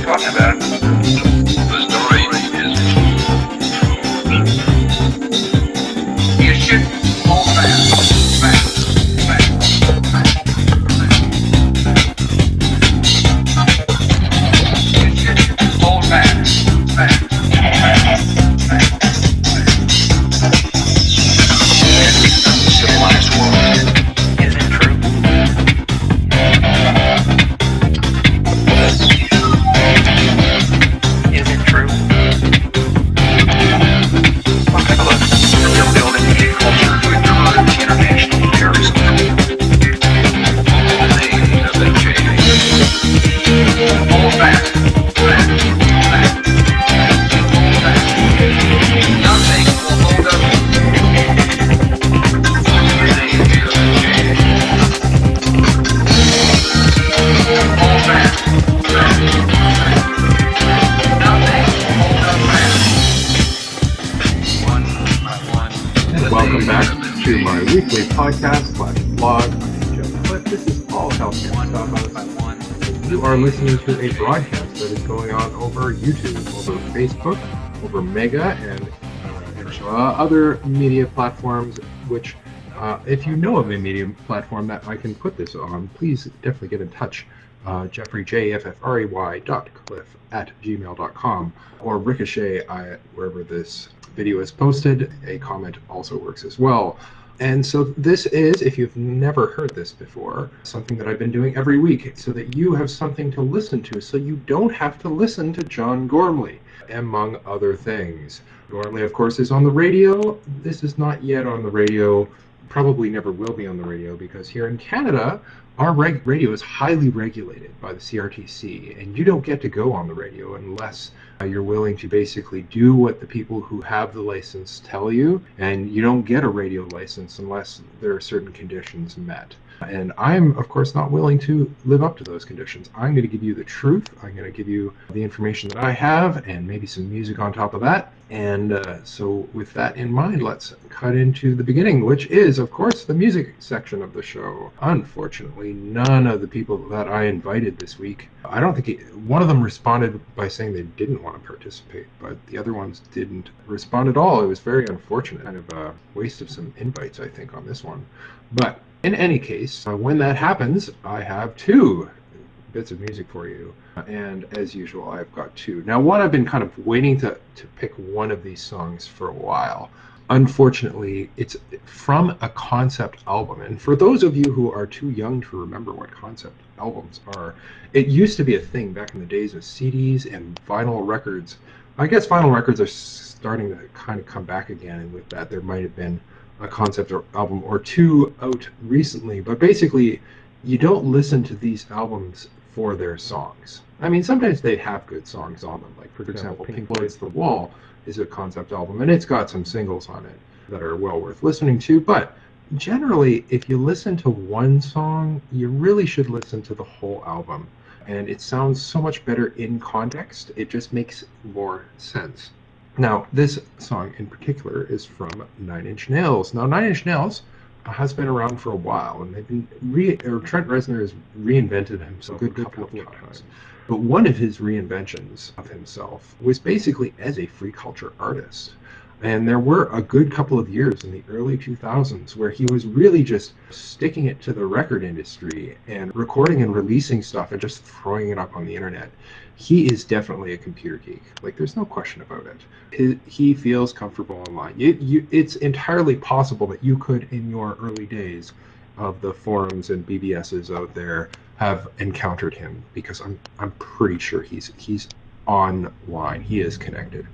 talking about it. The story is true. You should hold fast. You should hold fast. Civilized world. Is it true? Is it true? Well, take a look. We're building a culture to encourage international terrorism. Things have been changing. Hold fast. Nothing will hold up. Welcome back to my weekly podcast/blog. I'm Jeff Cliff. This is all healthcare stuff. You are listening to a broadcast that is going on over YouTube, over Facebook, over Mega, and other media platforms. Which, if you know of a media platform that I can put this on, please definitely get in touch. Jeffrey, jeffrey.cliff+AHCSU@gmail.com, or ricochet wherever this video is posted. A comment also works as well. And so this is, if you've never heard this before, something that I've been doing every week so that you have something to listen to, so you don't have to listen to John Gormley, among other things. Gormley, of course, is on the radio. This is not yet on the radio, probably never will be on the radio, because here in Canada, our radio is highly regulated by the CRTC, and you don't get to go on the radio unless you're willing to basically do what the people who have the license tell you, and you don't get a radio license unless there are certain conditions met. And I'm, of course, not willing to live up to those conditions. I'm going to give you the truth. I'm going to give you the information that I have, and maybe some music on top of that. And so with that in mind, let's cut into the beginning, which is, of course, the music section of the show. Unfortunately, none of the people that I invited this week, I don't think one of them responded by saying they didn't want to participate, but the other ones didn't respond at all. It was very unfortunate, kind of a waste of some invites, I think, on this one. But in any case, when that happens, I have two bits of music for you. And as usual, I've got two. Now, one, I've been kind of waiting to pick one of these songs for a while. Unfortunately, it's from a concept album. And for those of you who are too young to remember what concept albums are, it used to be a thing back in the days of CDs and vinyl records. I guess vinyl records are starting to kind of come back again, and with that, there might have been a concept album or two out recently. But basically, you don't listen to these albums for their songs. I mean, sometimes they have good songs on them. Like, for example, Pink Floyd's The Wall is a concept album, and it's got some singles on it that are well worth listening to. But generally, if you listen to one song, you really should listen to the whole album. And it sounds so much better in context. It just makes more sense. Now, this song in particular is from 9 Inch Nails. Now, 9 Inch Nails has been around for a while, and they've been Trent Reznor has reinvented himself a good couple of times. But one of his reinventions of himself was basically as a free culture artist. And there were a good couple of years in the early 2000s where he was really just sticking it to the record industry and recording and releasing stuff and just throwing it up on the internet. He is definitely a computer geek. Like, there's no question about it. He feels comfortable online. It's entirely possible that you could, in your early days of the forums and BBSs out there, have encountered him, because I'm pretty sure he's online. He is connected.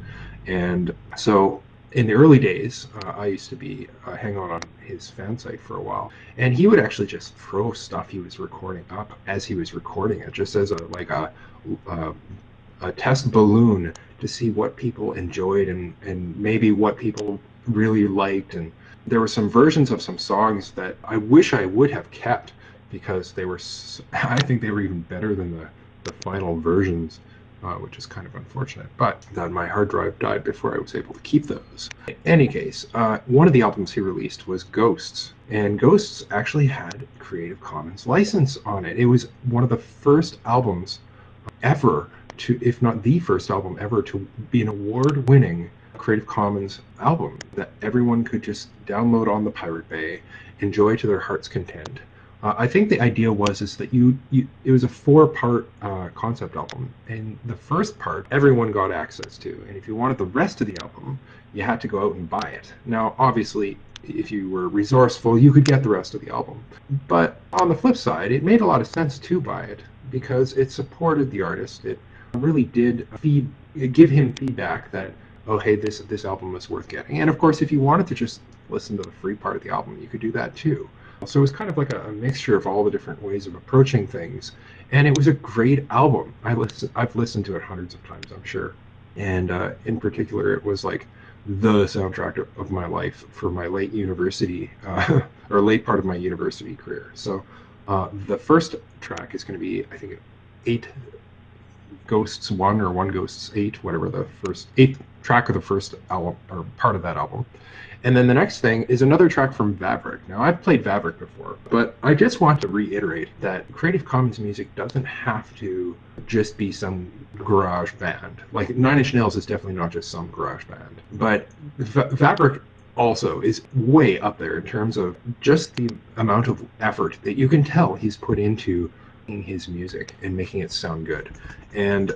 And so in the early days, I used to be hang out on his fan site for a while, and he would actually just throw stuff he was recording up as he was recording it, just as a test balloon to see what people enjoyed and maybe what people really liked. And there were some versions of some songs that I wish I would have kept, because they were, I think they were even better than the final versions. Which is kind of unfortunate, but then my hard drive died before I was able to keep those. In any case, one of the albums he released was Ghosts, and Ghosts actually had Creative Commons license on it. It was one of the first albums ever to, if not the first album ever, to be an award-winning Creative Commons album that everyone could just download on the Pirate Bay, enjoy to their heart's content. I think the idea is that it was a 4-part concept album, and the first part everyone got access to, and if you wanted the rest of the album, you had to go out and buy it. Now, obviously, if you were resourceful, you could get the rest of the album. But on the flip side, it made a lot of sense to buy it because it supported the artist. It really did give him feedback that, oh, hey, this album was worth getting. And of course, if you wanted to just listen to the free part of the album, you could do that too. So it was kind of like a mixture of all the different ways of approaching things. And it was a great album. I've listened to it hundreds of times, I'm sure. And in particular, it was like the soundtrack of my life for my late university or late part of my university career. So the first track is going to be, I think, 8 Ghosts 1 or 1 Ghosts 8, whatever the first 8th track of the first album or part of that album. And then the next thing is another track from Vavrick. Now, I've played Vavrick before, but I just want to reiterate that Creative Commons music doesn't have to just be some garage band. Like, Nine Inch Nails is definitely not just some garage band. But Vavrick also is way up there in terms of just the amount of effort that you can tell he's put into his music and making it sound good. And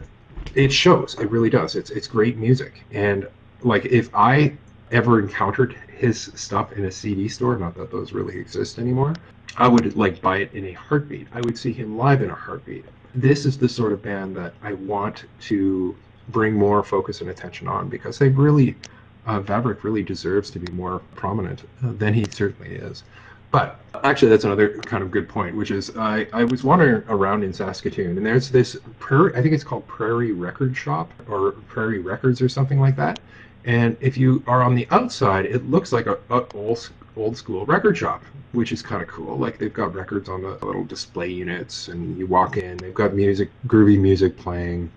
it shows. It really does. It's great music. And, like, if I ever encountered his stuff in a CD store, not that those really exist anymore, I would like buy it in a heartbeat. I would see him live in a heartbeat. This is the sort of band that I want to bring more focus and attention on because they really, Vavrick really deserves to be more prominent than he certainly is. But actually, that's another kind of good point, which is I was wandering around in Saskatoon, and there's this, I think it's called Prairie Record Shop or Prairie Records or something like that. And if you are on the outside, it looks like a old school record shop, which is kind of cool. Like, they've got records on the little display units, and you walk in, they've got music, groovy music playing.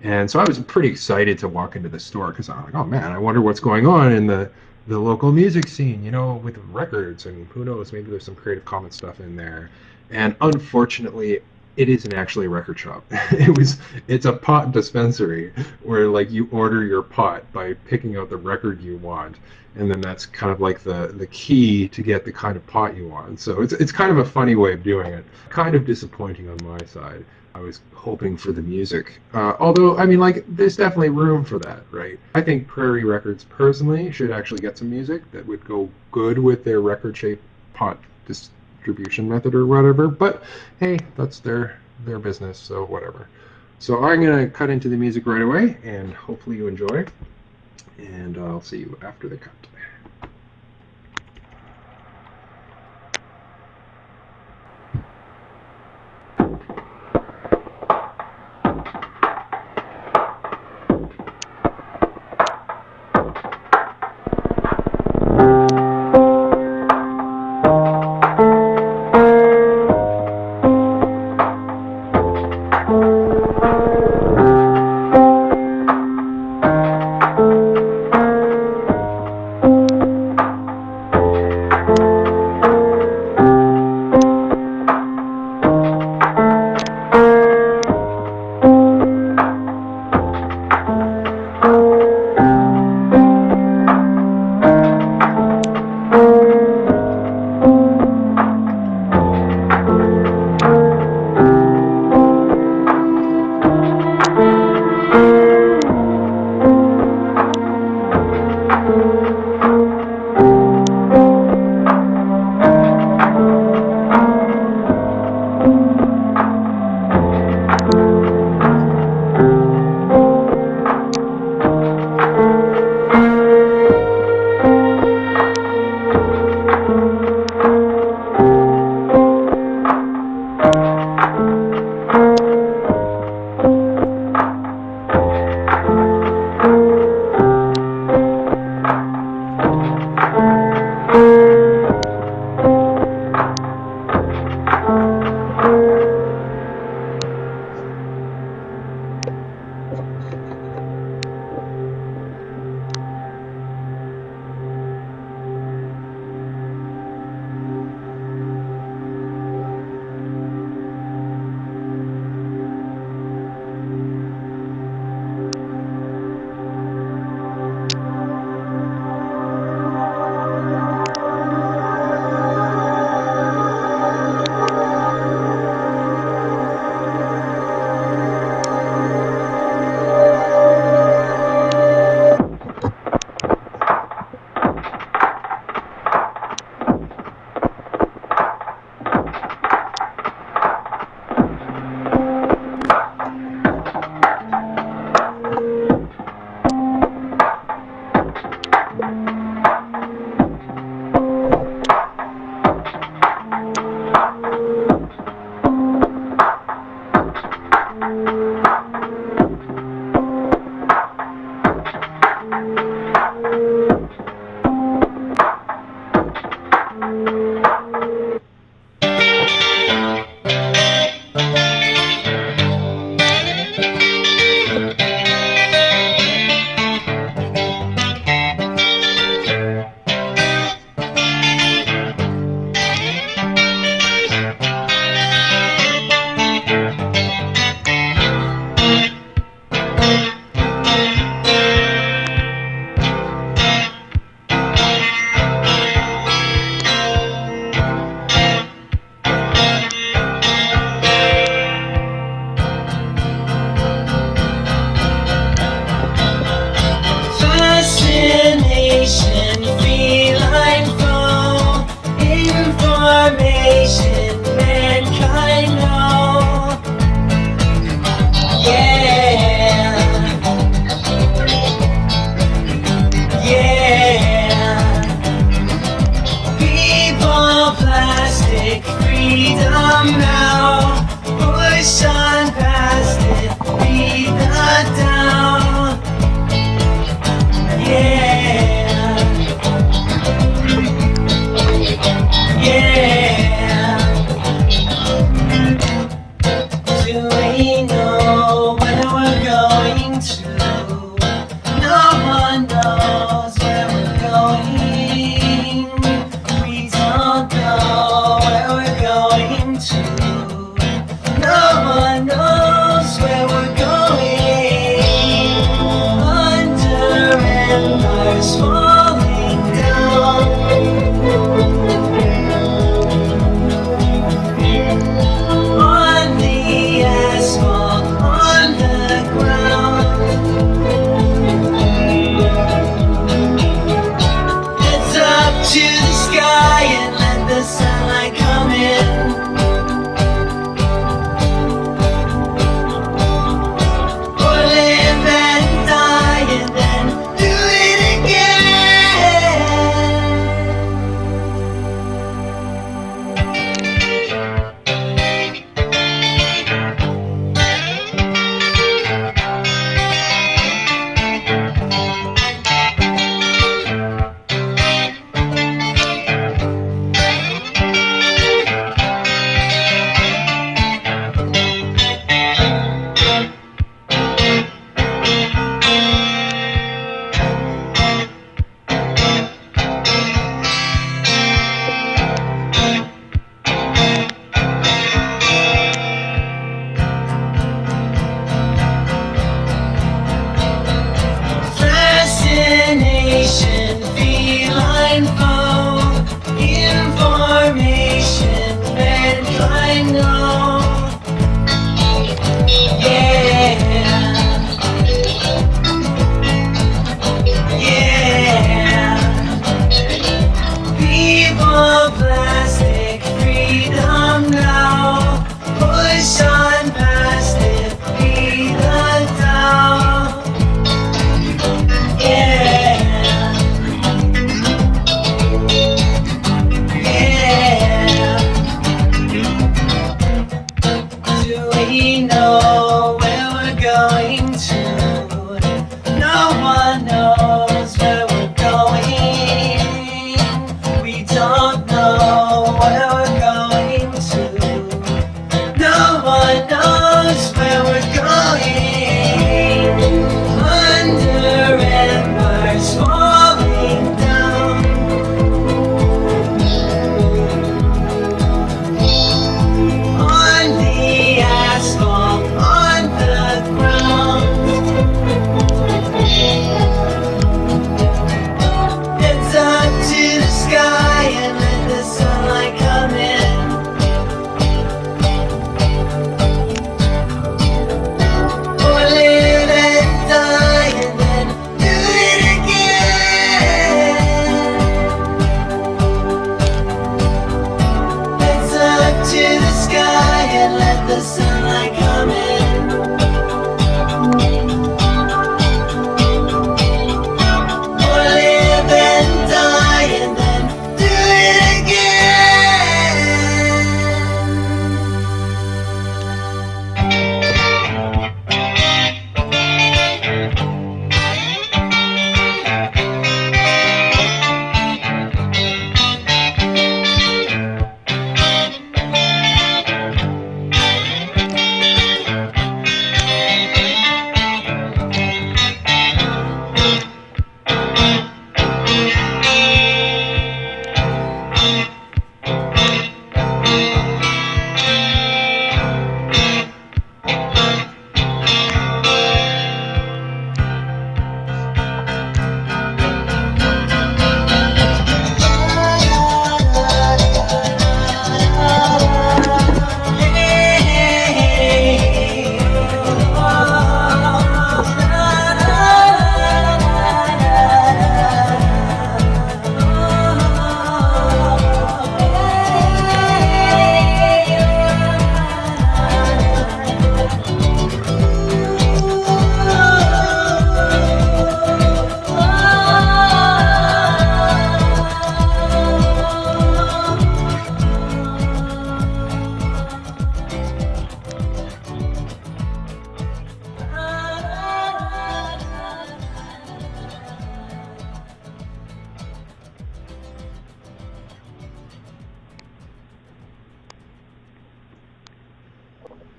And so I was pretty excited to walk into the store because I'm like, oh man, I wonder what's going on in the local music scene, you know, with records, and who knows, maybe there's some Creative Commons stuff in there. And unfortunately, it isn't actually a record shop. It's a pot dispensary where, like, you order your pot by picking out the record you want, and then that's kind of like the key to get the kind of pot you want. So it's kind of a funny way of doing it. Kind of disappointing on my side. I was hoping for the music. Although, I mean, like, there's definitely room for that, right? I think Prairie Records, personally, should actually get some music that would go good with their record-shaped pot distribution method or whatever. But, hey, that's their business, so whatever. So I'm going to cut into the music right away, and hopefully you enjoy. And I'll see you after the cut. Fascination, feline flow, information mankind know. Yeah, yeah. People, plastic, freedom now. Push on past it, beat that down. Yeah, yeah. Do we know where we're going to? No one knows where we're going. We don't know where we're going to. No one knows where we're going. Under empires falling down. On the asphalt, on the ground. It's up to the sky and let the sunlight come in. Or live and die and then do it again.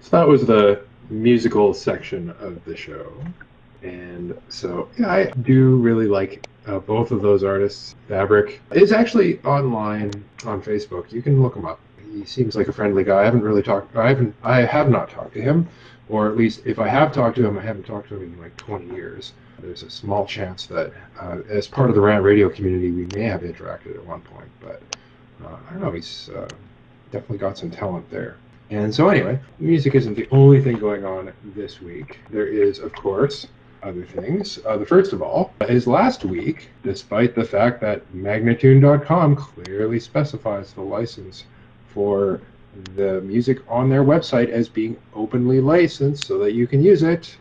So that was the musical section of the show. And so yeah, I do really like both of those artists. Fabric is actually online on Facebook. You can look him up. He seems like a friendly guy. I have not talked to him, or at least if I have talked to him, I haven't talked to him in like 20 years. There's a small chance that as part of the Rant Radio community, we may have interacted at one point, but I don't know. He's definitely got some talent there. And so anyway, music isn't the only thing going on this week. There is, of course, other things. The first of all is last week, despite the fact that Magnatune.com clearly specifies the license for the music on their website as being openly licensed so that you can use it.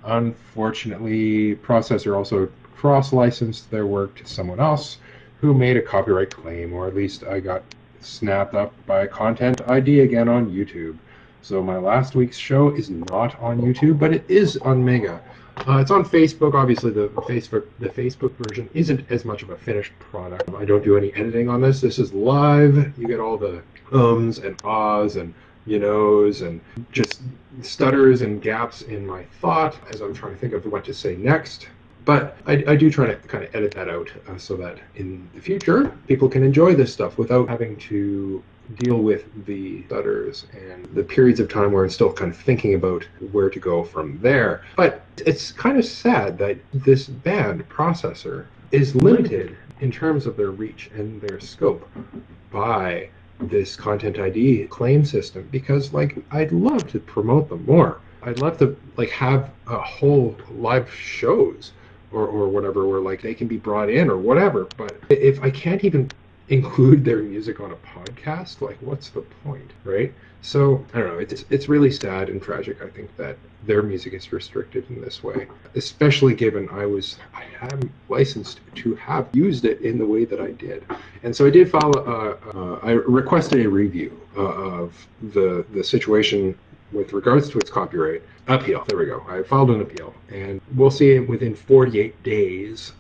Unfortunately, Processor also cross-licensed their work to someone else who made a copyright claim, or at least I got snapped up by Content ID again on YouTube. So my last week's show is not on YouTube, but it is on Mega. It's on Facebook. Obviously, the Facebook version isn't as much of a finished product. I don't do any editing on this. This is live. You get all the ums and ahs and you knows and just stutters and gaps in my thought as I'm trying to think of what to say next. But I do try to kind of edit that out so that in the future people can enjoy this stuff without having to deal with the stutters and the periods of time where I'm still kind of thinking about where to go from there. But it's kind of sad that this band, Processor, is limited in terms of their reach and their scope by this Content ID claim system, because like I'd love to promote them more. I'd love to like have a whole live shows or whatever where like they can be brought in or whatever, but if I can't even include their music on a podcast, like what's the point, right? So I don't know, it's really sad and tragic, I think, that their music is restricted in this way, especially given I am licensed to have used it in the way that I did. And so I did file I requested a review of the situation with regards to its copyright appeal. There we go. I filed an appeal, and we'll see within 48 days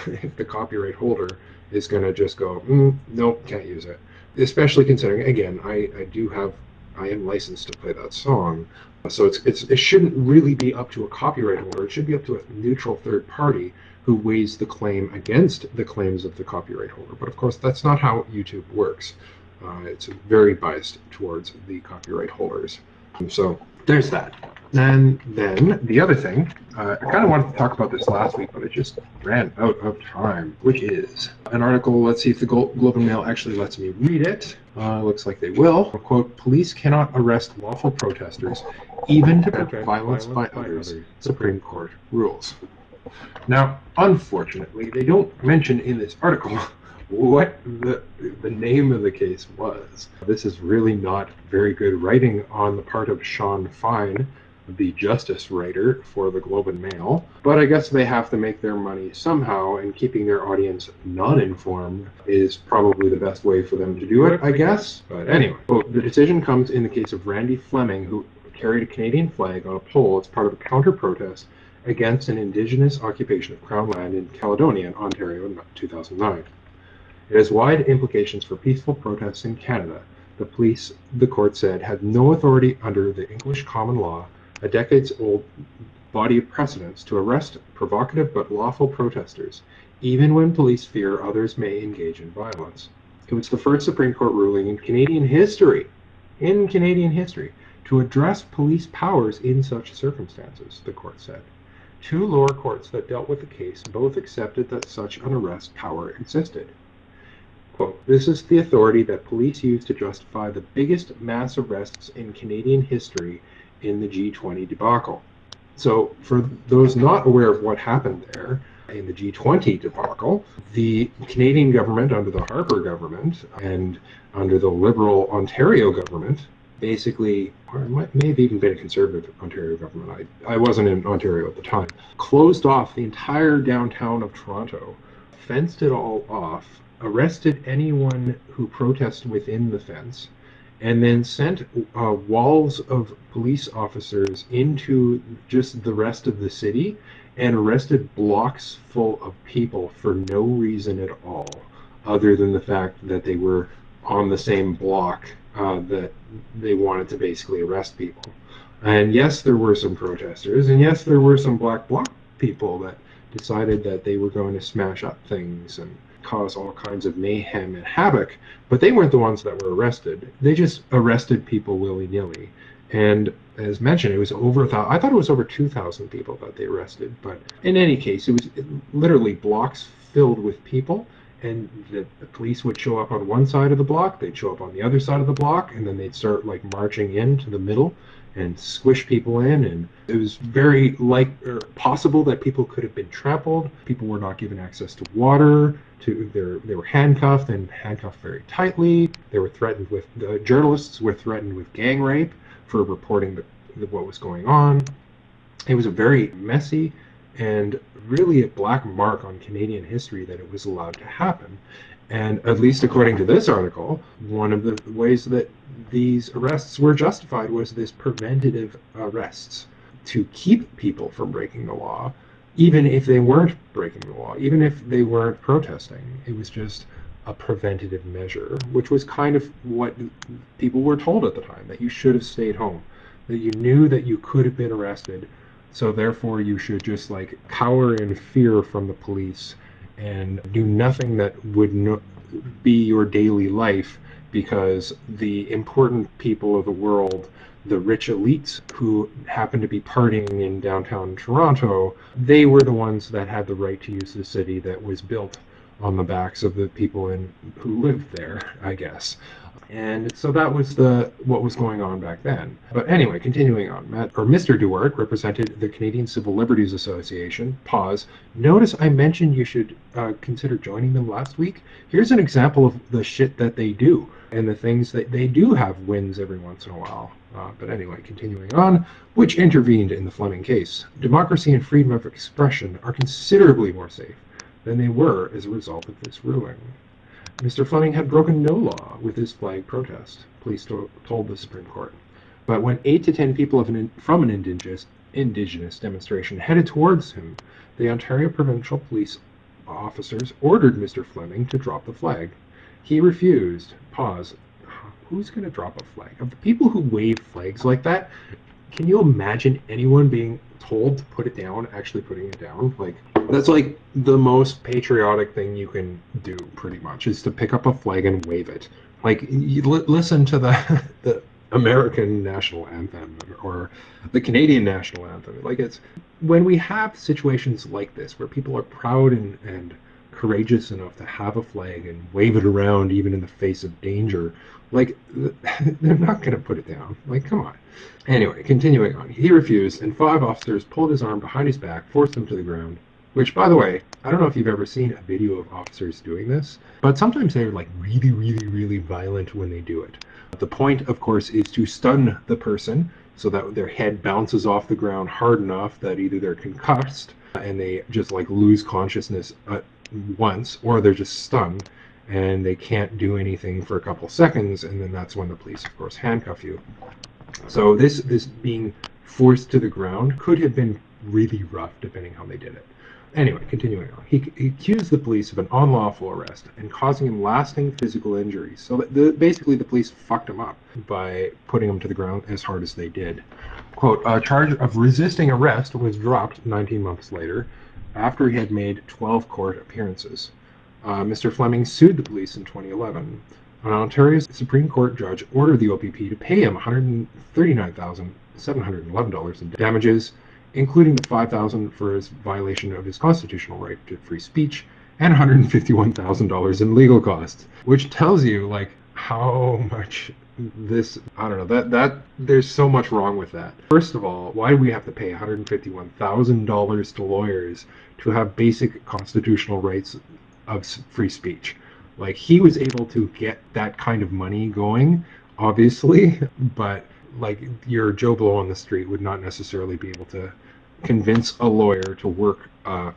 if the copyright holder is going to just go, nope, can't use it. Especially considering, again, I am licensed to play that song, so it shouldn't really be up to a copyright holder. It should be up to a neutral third party who weighs the claim against the claims of the copyright holder. But of course, that's not how YouTube works. It's very biased towards the copyright holders. So there's that. And then the other thing, I kind of wanted to talk about this last week, but it just ran out of time, which is an article. Let's see if the Globe and Mail actually lets me read it. Looks like they will. Quote, police cannot arrest lawful protesters, even to prevent violence by others, Supreme Court rules. Now, unfortunately, they don't mention in this article what the name of the case was. This is really not very good writing on the part of Sean Fine, the justice writer for the Globe and Mail, but I guess they have to make their money somehow, and keeping their audience non-informed is probably the best way for them to do it, I guess. But anyway, the decision comes in the case of Randy Fleming, who carried a Canadian flag on a pole as part of a counter-protest against an Indigenous occupation of Crown land in Caledonia in Ontario in 2009. It has wide implications for peaceful protests in Canada. The police, the court said, had no authority under the English common law, a decades-old body of precedents, to arrest provocative but lawful protesters, even when police fear others may engage in violence. It was the first Supreme Court ruling in Canadian history, to address police powers in such circumstances, the court said. Two lower courts that dealt with the case both accepted that such an arrest power existed. Quote, this is the authority that police use to justify the biggest mass arrests in Canadian history in the G20 debacle. So for those not aware of what happened there, in the G20 debacle, the Canadian government under the Harper government and under the Liberal Ontario government, basically, or it may have even been a Conservative Ontario government, I wasn't in Ontario at the time, closed off the entire downtown of Toronto, fenced it all off, arrested anyone who protested within the fence, and then sent walls of police officers into just the rest of the city and arrested blocks full of people for no reason at all, other than the fact that they were on the same block that they wanted to basically arrest people. And yes, there were some protesters, and yes, there were some black bloc people that decided that they were going to smash up things and cause all kinds of mayhem and havoc, but they weren't the ones that were arrested. They just arrested people willy-nilly. And as mentioned, it was over I thought it was over 2,000 people that they arrested, but in any case, it was literally blocks filled with people, and the police would show up on one side of the block, they'd show up on the other side of the block, and then they'd start like marching into the middle and squish people in, and it was very possible that people could have been trampled. People were not given access to water. They were handcuffed and handcuffed very tightly. They were threatened with journalists were threatened with gang rape for reporting what was going on. It was a very messy and really a black mark on Canadian history that it was allowed to happen. And at least according to this article, one of the ways that these arrests were justified was this preventative arrests to keep people from breaking the law, even if they weren't breaking the law, even if they weren't protesting. It was just a preventative measure, which was kind of what people were told at the time, that you should have stayed home, that you knew that you could have been arrested, so therefore you should just like cower in fear from the police and do nothing that would be your daily life, because the important people of the world, the rich elites who happened to be partying in downtown Toronto, they were the ones that had the right to use the city that was built on the backs of the people who lived there, I guess. And so that was what was going on back then. But anyway, continuing on, Mr. Duart represented the Canadian Civil Liberties Association. Pause. Notice I mentioned you should consider joining them last week. Here's an example of the shit that they do and the things that they do have wins every once in a while. But anyway, continuing on, which intervened in the Fleming case. Democracy and freedom of expression are considerably more safe than they were as a result of this ruling. Mr. Fleming had broken no law with his flag protest, police told the Supreme Court. But when 8 to 10 people from an indigenous demonstration headed towards him, the Ontario Provincial Police officers ordered Mr. Fleming to drop the flag. He refused. Pause. Who's going to drop a flag? Of the people who wave flags like that, can you imagine anyone being told to put it down, actually putting it down? Like, that's like the most patriotic thing you can do, pretty much, is to pick up a flag and wave it. Like, you listen to the American national anthem or the Canadian national anthem. Like, it's when we have situations like this where people are proud and courageous enough to have a flag and wave it around even in the face of danger, like, they're not going to put it down. Like, come on. Anyway, continuing on. He refused, and 5 officers pulled his arm behind his back, forced him to the ground. Which, by the way, I don't know if you've ever seen a video of officers doing this, but sometimes they're like really, really, really violent when they do it. The point, of course, is to stun the person so that their head bounces off the ground hard enough that either they're concussed and they just like lose consciousness at once, or they're just stunned and they can't do anything for a couple seconds, and then that's when the police, of course, handcuff you. So this being forced to the ground could have been really rough, depending how they did it. Anyway, continuing on. He accused the police of an unlawful arrest and causing him lasting physical injuries. So that basically the police fucked him up by putting him to the ground as hard as they did. Quote, a charge of resisting arrest was dropped 19 months later after he had made 12 court appearances. Mr. Fleming sued the police in 2011. An Ontario Supreme Court judge ordered the OPP to pay him $139,711 in damages, including the $5,000 for his violation of his constitutional right to free speech and $151,000 in legal costs, which tells you like how much this, I don't know, that there's so much wrong with that. First of all, why do we have to pay $151,000 to lawyers to have basic constitutional rights of free speech? Like, he was able to get that kind of money going, obviously, but like your Joe Blow on the street would not necessarily be able to convince a lawyer to work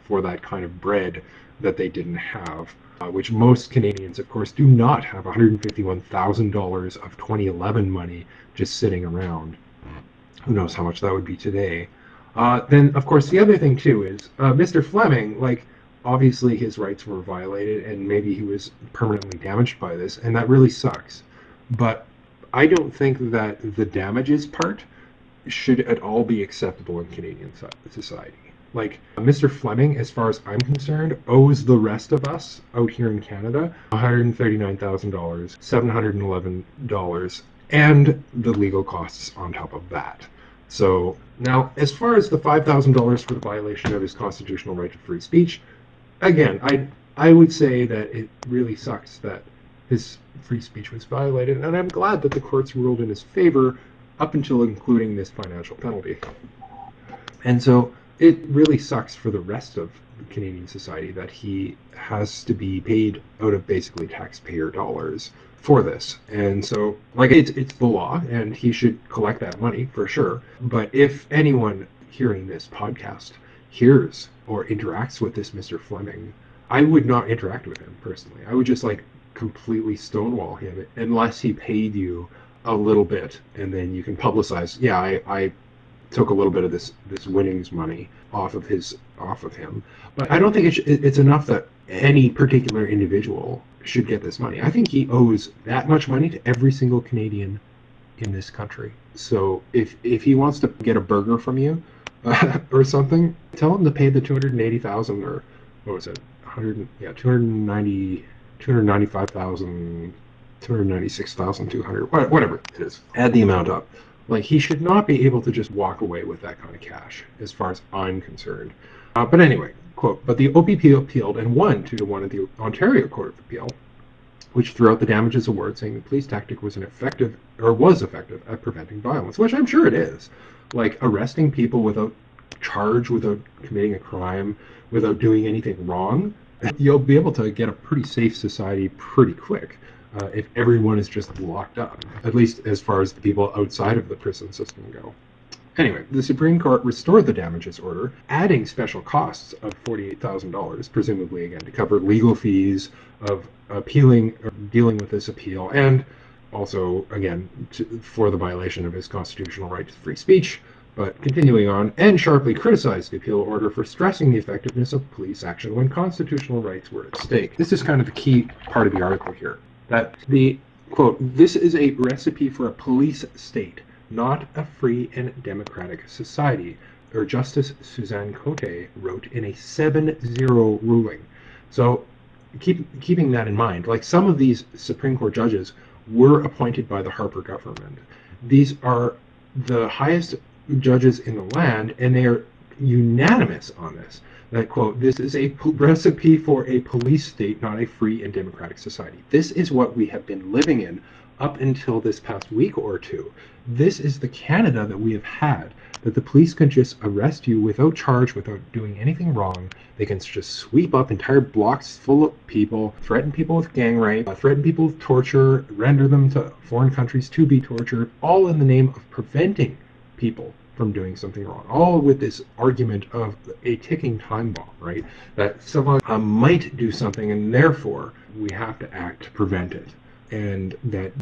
for that kind of bread that they didn't have, which most Canadians, of course, do not have $151,000 of 2011 money just sitting around. Who knows how much that would be today. Then, of course, the other thing, too, is Mr. Fleming, like, obviously his rights were violated and maybe he was permanently damaged by this, and that really sucks. But I don't think that the damages part should at all be acceptable in Canadian society. Like, Mr. Fleming, as far as I'm concerned, owes the rest of us out here in Canada $139,000, $711, and the legal costs on top of that. So now, as far as the $5,000 for the violation of his constitutional right to free speech, again, I would say that it really sucks that his free speech was violated, and I'm glad that the courts ruled in his favor up until including this financial penalty. And so it really sucks for the rest of Canadian society that he has to be paid out of basically taxpayer dollars for this. And so, like, it's the law, and he should collect that money for sure. But if anyone hearing this podcast hears or interacts with this Mr. Fleming, I would not interact with him personally. I would just, like, completely stonewall him unless he paid you a little bit, and then you can publicize, yeah, I took a little bit of this winnings money off of him. But I don't think it's enough that any particular individual should get this money. I think he owes that much money to every single Canadian in this country. So if he wants to get a burger from you or something, tell him to pay the $280,000, or what was it, 295,000, 296,200, whatever it is. Add the amount up. Like, he should not be able to just walk away with that kind of cash, as far as I'm concerned. But anyway, quote, but the OPP appealed and won 2-1 at the Ontario Court of Appeal, which threw out the damages award, saying the police tactic was effective at preventing violence, which I'm sure it is. Like, arresting people without charge, without committing a crime, without doing anything wrong, you'll be able to get a pretty safe society pretty quick. If everyone is just locked up, at least as far as the people outside of the prison system go. Anyway, the Supreme Court restored the damages order, adding special costs of $48,000, presumably again to cover legal fees of appealing or dealing with this appeal, and also again for the violation of his constitutional right to free speech. But continuing on, and sharply criticized the appeal order for stressing the effectiveness of police action when constitutional rights were at stake. This is kind of the key part of the article here. That the, quote, this is a recipe for a police state, not a free and democratic society, or Justice Suzanne Cote wrote in a 7-0 ruling. So keeping that in mind, like, some of these Supreme Court judges were appointed by the Harper government. These are the highest judges in the land, and they are unanimous on this. That, quote, this is a recipe for a police state, not a free and democratic society. This is what we have been living in up until this past week or two. This is the Canada that we have had, that the police can just arrest you without charge, without doing anything wrong. They can just sweep up entire blocks full of people, threaten people with gang rape, threaten people with torture, render them to foreign countries to be tortured, all in the name of preventing people from doing something wrong, all with this argument of a ticking time bomb, right? That someone might do something, and therefore we have to act to prevent it, and that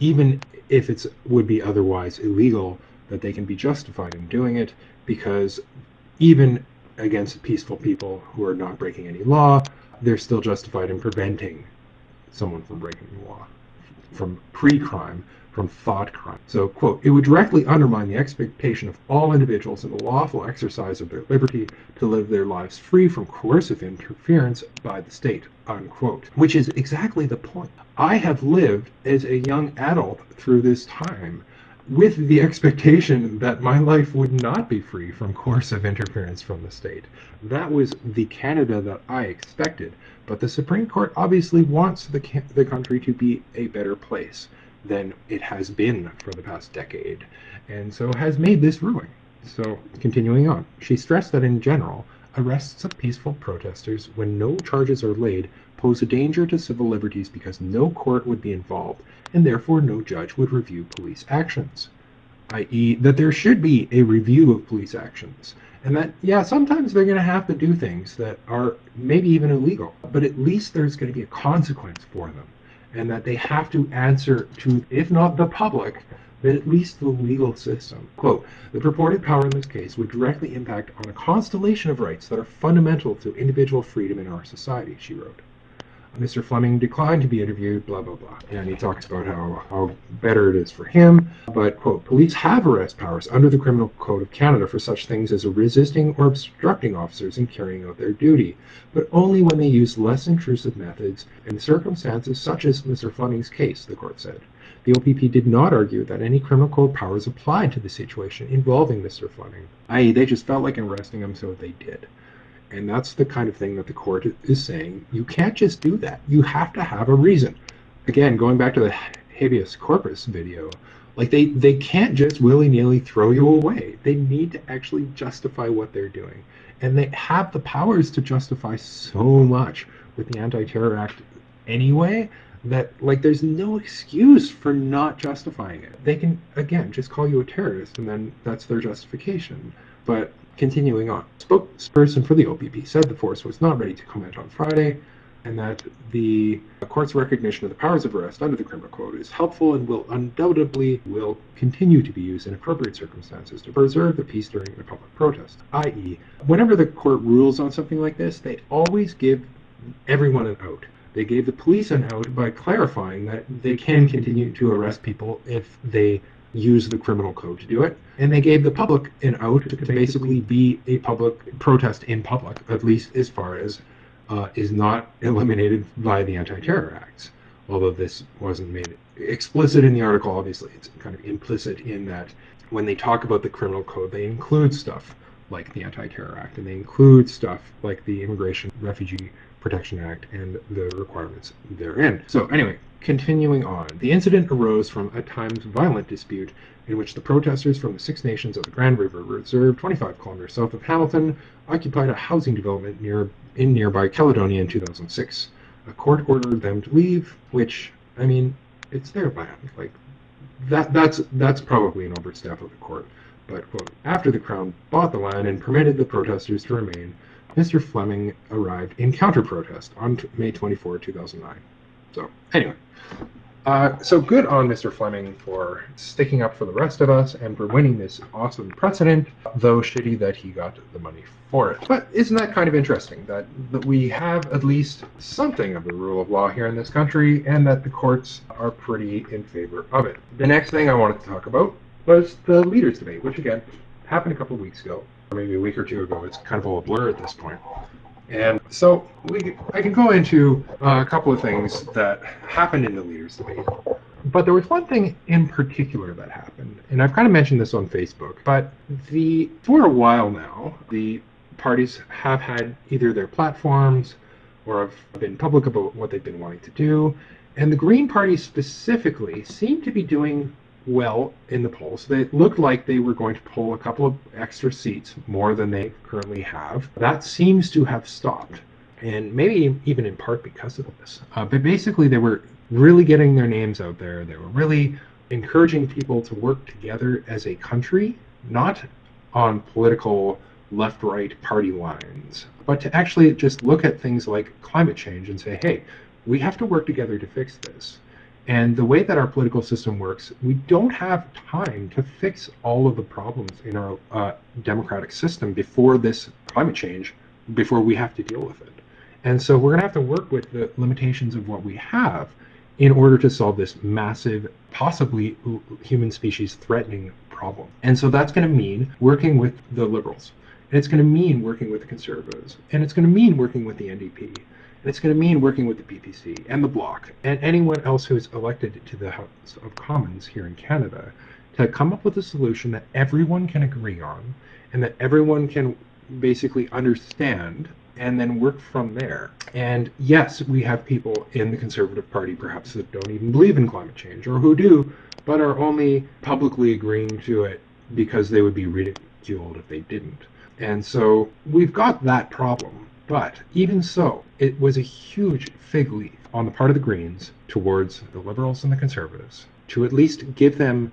even if it would be otherwise illegal, that they can be justified in doing it, because even against peaceful people who are not breaking any law, they're still justified in preventing someone from breaking the law, from pre-crime, from thought crime. So, quote, it would directly undermine the expectation of all individuals in the lawful exercise of their liberty to live their lives free from coercive interference by the state, unquote. Which is exactly the point. I have lived as a young adult through this time with the expectation that my life would not be free from coercive interference from the state. That was the Canada that I expected. But the Supreme Court obviously wants the country to be a better place than it has been for the past decade, and so has made this ruling. So, continuing on, she stressed that in general, arrests of peaceful protesters when no charges are laid pose a danger to civil liberties because no court would be involved, and therefore no judge would review police actions. I.e., that there should be a review of police actions, and that, yeah, sometimes they're going to have to do things that are maybe even illegal, but at least there's going to be a consequence for them, and that they have to answer to, if not the public, but at least the legal system. Quote, the purported power in this case would directly impact on a constellation of rights that are fundamental to individual freedom in our society, she wrote. Mr. Fleming declined to be interviewed, blah, blah, blah. And he talks about how better it is for him. But, quote, police have arrest powers under the Criminal Code of Canada for such things as resisting or obstructing officers in carrying out their duty, but only when they use less intrusive methods in circumstances such as Mr. Fleming's case, the court said. The OPP did not argue that any criminal code powers applied to the situation involving Mr. Fleming, i.e. they just felt like arresting him, so they did. And that's the kind of thing that the court is saying. You can't just do that. You have to have a reason. Again, going back to the habeas corpus video, like they can't just willy-nilly throw you away. They need to actually justify what they're doing. And they have the powers to justify so much with the Anti-Terror Act anyway, that like there's no excuse for not justifying it. They can, again, just call you a terrorist, and then that's their justification. But continuing on, spokesperson for the OPP said the force was not ready to comment on Friday, and that the court's recognition of the powers of arrest under the criminal code is helpful and will undoubtedly continue to be used in appropriate circumstances to preserve the peace during the public protest. I.e., whenever the court rules on something like this, they always give everyone an out. They gave the police an out by clarifying that they can continue to arrest people if they use the criminal code to do it. And they gave the public an out to basically be a public protest in public, at least as far as is not eliminated by the Anti-Terror Acts. Although this wasn't made explicit in the article, obviously it's kind of implicit in that when they talk about the criminal code, they include stuff like the Anti-Terror Act, and they include stuff like the Immigration Refugee Protection Act and the requirements therein. So anyway, continuing on, the incident arose from a times violent dispute in which the protesters from the Six Nations of the Grand River Reserve, 25 kilometers south of Hamilton, occupied a housing development in nearby Caledonia in 2006. A court ordered them to leave, which, I mean, it's their land. Like that's probably an overstep of the court. But, quote, after the Crown bought the land and permitted the protesters to remain, Mr. Fleming arrived in counter-protest on May 24, 2009. So, anyway. So good on Mr. Fleming for sticking up for the rest of us and for winning this awesome precedent, though shitty that he got the money for it. But isn't that kind of interesting that we have at least something of the rule of law here in this country and that the courts are pretty in favor of it? The next thing I wanted to talk about was the leaders debate, which again happened a couple of weeks ago, or maybe a week or two ago. It's kind of all a blur at this point. And so I can go into a couple of things that happened in the leaders debate. But there was one thing in particular that happened, and I've kind of mentioned this on Facebook, but for a while now, the parties have had either their platforms or have been public about what they've been wanting to do, and the Green Party specifically seemed to be doing well in the polls. They looked like they were going to pull a couple of extra seats, more than they currently have. That seems to have stopped, and maybe even in part because of this. But basically, they were really getting their names out there. They were really encouraging people to work together as a country, not on political left-right party lines, but to actually just look at things like climate change and say, hey, we have to work together to fix this. And the way that our political system works, we don't have time to fix all of the problems in our democratic system before this climate change, before we have to deal with it. And so we're going to have to work with the limitations of what we have in order to solve this massive, possibly human species threatening problem. And so that's going to mean working with the Liberals. And it's going to mean working with the Conservatives. And it's going to mean working with the NDP. And it's going to mean working with the PPC and the Bloc and anyone else who is elected to the House of Commons here in Canada to come up with a solution that everyone can agree on and that everyone can basically understand and then work from there. And yes, we have people in the Conservative Party perhaps that don't even believe in climate change, or who do, but are only publicly agreeing to it because they would be ridiculed if they didn't. And so we've got that problem. But even so, it was a huge fig leaf on the part of the Greens towards the Liberals and the Conservatives to at least give them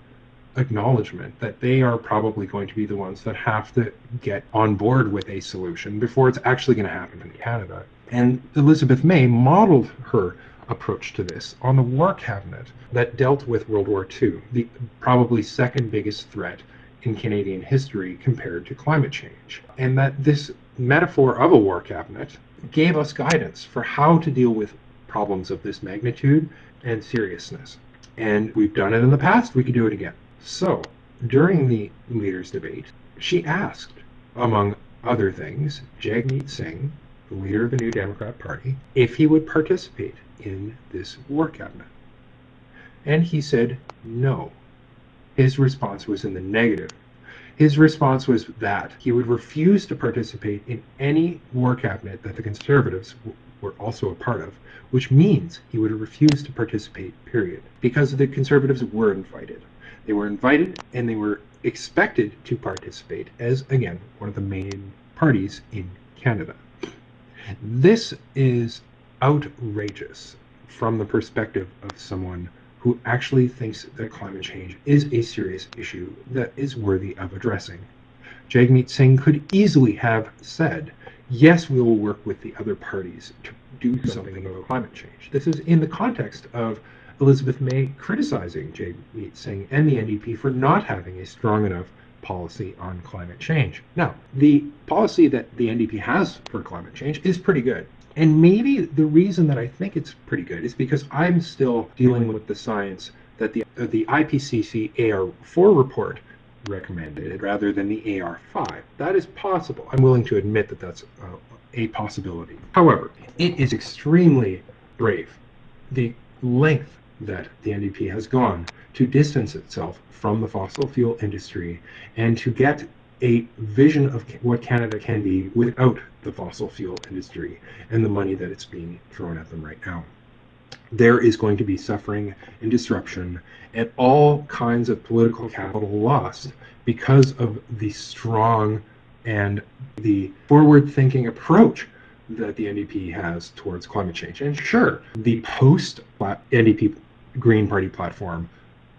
acknowledgement that they are probably going to be the ones that have to get on board with a solution before it's actually going to happen in Canada. And Elizabeth May modeled her approach to this on the War Cabinet that dealt with World War II, the probably second biggest threat in Canadian history compared to climate change. And that this metaphor of a war cabinet gave us guidance for how to deal with problems of this magnitude and seriousness. And we've done it in the past, we could do it again. So, during the leaders' debate, she asked, among other things, Jagmeet Singh, the leader of the New Democrat Party, if he would participate in this war cabinet. And he said no. His response was in the negative. His response was that he would refuse to participate in any war cabinet that the Conservatives were also a part of, which means he would refuse to participate, period, because the Conservatives were invited. They were invited and they were expected to participate as, again, one of the main parties in Canada. This is outrageous from the perspective of someone who actually thinks that climate change is a serious issue that is worthy of addressing. Jagmeet Singh could easily have said, yes, we will work with the other parties to do something about climate change. This is in the context of Elizabeth May criticizing Jagmeet Singh and the NDP for not having a strong enough policy on climate change. Now, the policy that the NDP has for climate change is pretty good. And maybe the reason that I think it's pretty good is because I'm still dealing with the science that the IPCC AR4 report recommended rather than the AR5. That is possible. I'm willing to admit that that's a possibility. However, it is extremely brave, the length that the NDP has gone to distance itself from the fossil fuel industry and to get a vision of what Canada can be without the fossil fuel industry and the money that it's being thrown at them right now. There is going to be suffering and disruption and all kinds of political capital lost because of the strong and the forward-thinking approach that the NDP has towards climate change. And sure, the post-NDP Green Party platform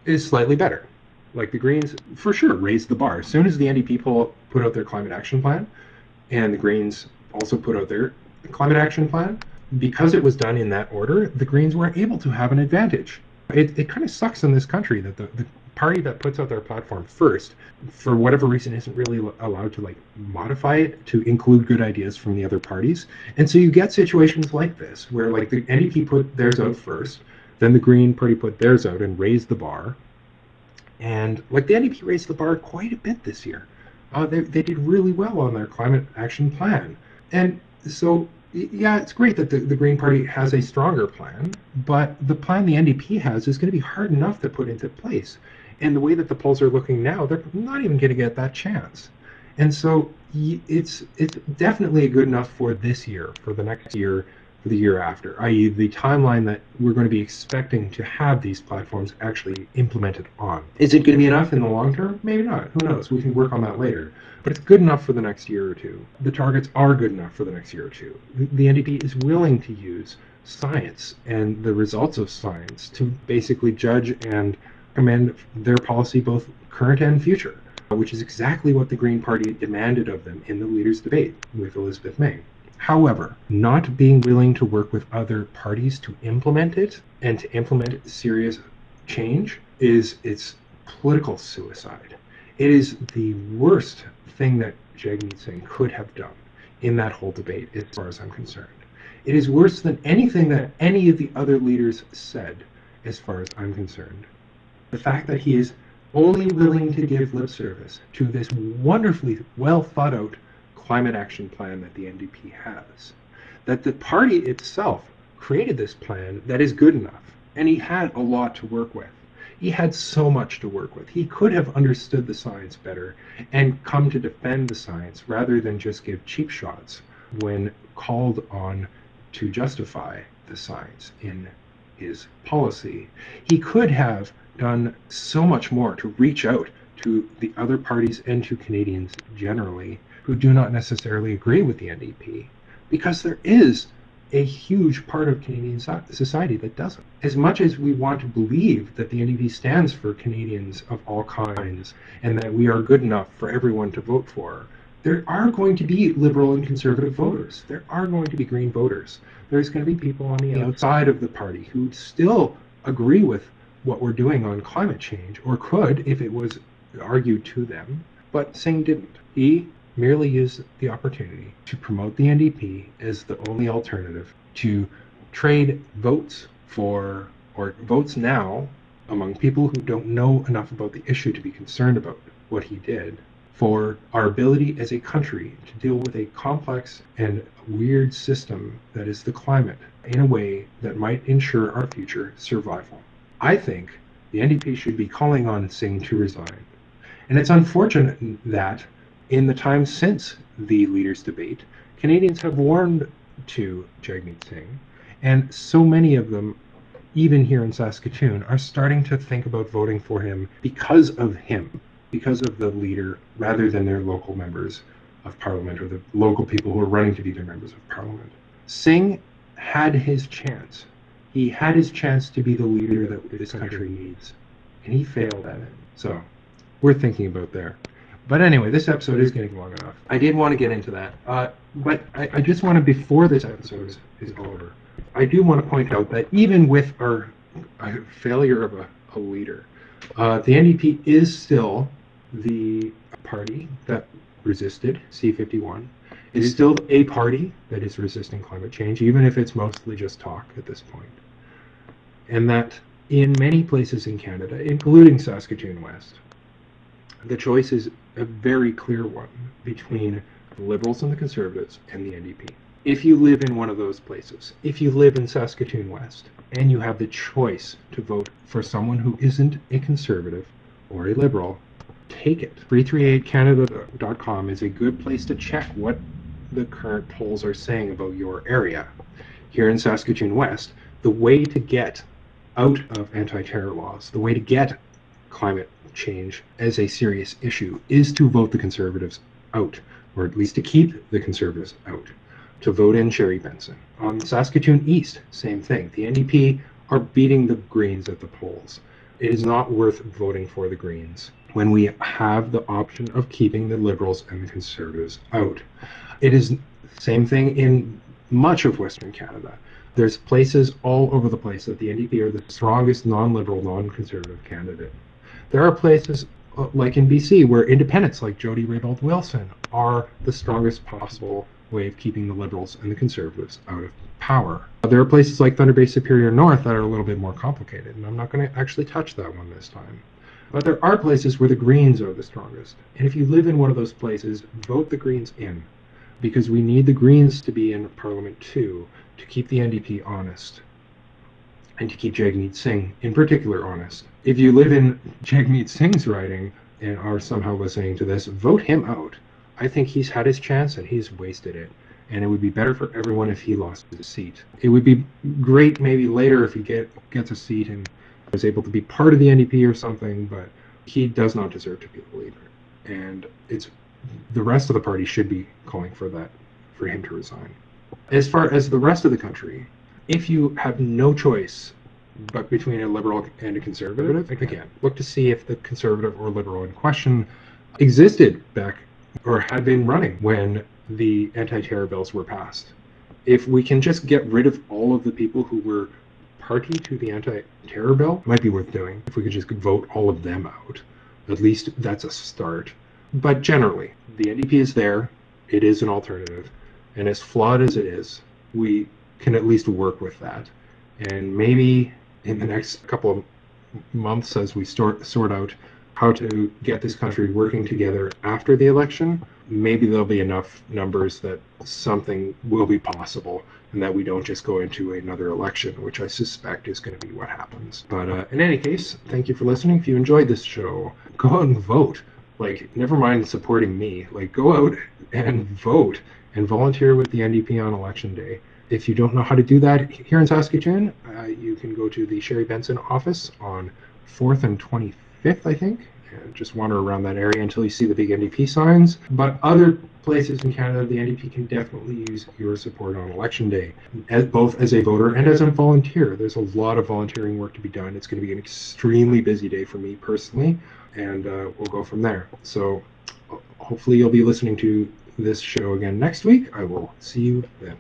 is slightly better. Like the Greens, for sure, raised the bar. As soon as the NDP put out their climate action plan, and the Greens also put out their climate action plan, because it was done in that order, the Greens were able to have an advantage. It kind of sucks in this country that the party that puts out their platform first, for whatever reason, isn't really allowed to modify it to include good ideas from the other parties. And so you get situations like this, where the NDP put theirs out first, then the Green Party put theirs out and raised the bar. And the NDP raised the bar quite a bit this year. They did really well on their climate action plan. And so, yeah, it's great that the Green Party has a stronger plan, but the plan the NDP has is going to be hard enough to put into place. And the way that the polls are looking now, they're not even going to get that chance. And so it's definitely good enough for this year, for the next year, for the year after, i.e. the timeline that we're going to be expecting to have these platforms actually implemented on. Is it going to be enough in the long term? Maybe not. Who knows? We can work on that later. But it's good enough for the next year or two. The targets are good enough for the next year or two. The NDP is willing to use science and the results of science to basically judge and recommend their policy, both current and future, which is exactly what the Green Party demanded of them in the leaders' debate with Elizabeth May. However, not being willing to work with other parties to implement it and to implement serious change it's political suicide. It is the worst thing that Jagmeet Singh could have done in that whole debate, as far as I'm concerned. It is worse than anything that any of the other leaders said, as far as I'm concerned. The fact that he is only willing to give lip service to this wonderfully well thought out climate action plan that the NDP has. That the party itself created this plan that is good enough, and he had a lot to work with. He had so much to work with. He could have understood the science better and come to defend the science rather than just give cheap shots when called on to justify the science in his policy. He could have done so much more to reach out to the other parties and to Canadians generally who do not necessarily agree with the NDP, because there is a huge part of Canadian society that doesn't. As much as we want to believe that the NDP stands for Canadians of all kinds and that we are good enough for everyone to vote for, there are going to be liberal and conservative voters. There are going to be Green voters. There's going to be people on the outside of the party who still agree with what we're doing on climate change, or could if it was argued to them. But Singh didn't. He merely used the opportunity to promote the NDP as the only alternative to trade votes for, or votes now among people who don't know enough about the issue to be concerned about what he did, for our ability as a country to deal with a complex and weird system that is the climate in a way that might ensure our future survival. I think the NDP should be calling on Singh to resign. And it's unfortunate that in the time since the leaders' debate, Canadians have warmed to Jagmeet Singh, and so many of them, even here in Saskatoon, are starting to think about voting for him, because of the leader, rather than their local members of parliament or the local people who are running to be their members of parliament. Singh had his chance. He had his chance to be the leader that this country needs, and he failed at it. So we're thinking about there. But anyway, this episode is getting long enough. I did want to get into that, but I just want to, before this episode is over, I do want to point out that even with our failure of a leader, the NDP is still the party that resisted C51. It is still a party that is resisting climate change, even if it's mostly just talk at this point. And that in many places in Canada, including Saskatoon West, the choice is a very clear one between the Liberals and the Conservatives and the NDP. If you live in one of those places, if you live in Saskatoon West, and you have the choice to vote for someone who isn't a Conservative or a Liberal, take it. 338canada.com is a good place to check what the current polls are saying about your area. Here in Saskatoon West, the way to get out of anti-terror laws, the way to get climate change as a serious issue, is to vote the Conservatives out, or at least to keep the Conservatives out, to vote in Sherry Benson. On Saskatoon East, same thing. The NDP are beating the Greens at the polls. It is not worth voting for the Greens when we have the option of keeping the Liberals and the Conservatives out. It is the same thing in much of Western Canada. There's places all over the place that the NDP are the strongest non-Liberal, non-Conservative candidate. There are places like in BC where independents like Jody Raybould-Wilson are the strongest possible way of keeping the Liberals and the Conservatives out of power. There are places like Thunder Bay Superior North that are a little bit more complicated, and I'm not going to actually touch that one this time. But there are places where the Greens are the strongest. And if you live in one of those places, vote the Greens in, because we need the Greens to be in Parliament too, to keep the NDP honest, and to keep Jagmeet Singh in particular honest. If you live in Jagmeet Singh's riding and are somehow listening to this, vote him out. I think he's had his chance and he's wasted it. And it would be better for everyone if he lost his seat. It would be great maybe later if he gets a seat and is able to be part of the NDP or something, but he does not deserve to be the leader. And it's the rest of the party should be calling for him to resign. As far as the rest of the country, if you have no choice but between a Liberal and a Conservative, again, look to see if the Conservative or Liberal in question existed back or had been running when the anti-terror bills were passed. If we can just get rid of all of the people who were party to the anti-terror bill, it might be worth doing. If we could just vote all of them out, at least that's a start. But generally, the NDP is there. It is an alternative. And as flawed as it is, we can at least work with that. And maybe in the next couple of months, as we sort out how to get this country working together after the election, maybe there'll be enough numbers that something will be possible and that we don't just go into another election, which I suspect is going to be what happens. But in any case, thank you for listening. If you enjoyed this show, go out and vote. Like, never mind supporting me. Like, go out and vote and volunteer with the NDP on election day. If you don't know how to do that here in Saskatoon, you can go to the Sherry Benson office on 4th and 25th, I think. And just wander around that area until you see the big NDP signs. But other places in Canada, the NDP can definitely use your support on election day, both as a voter and as a volunteer. There's a lot of volunteering work to be done. It's going to be an extremely busy day for me personally, and we'll go from there. So hopefully you'll be listening to this show again next week. I will see you then.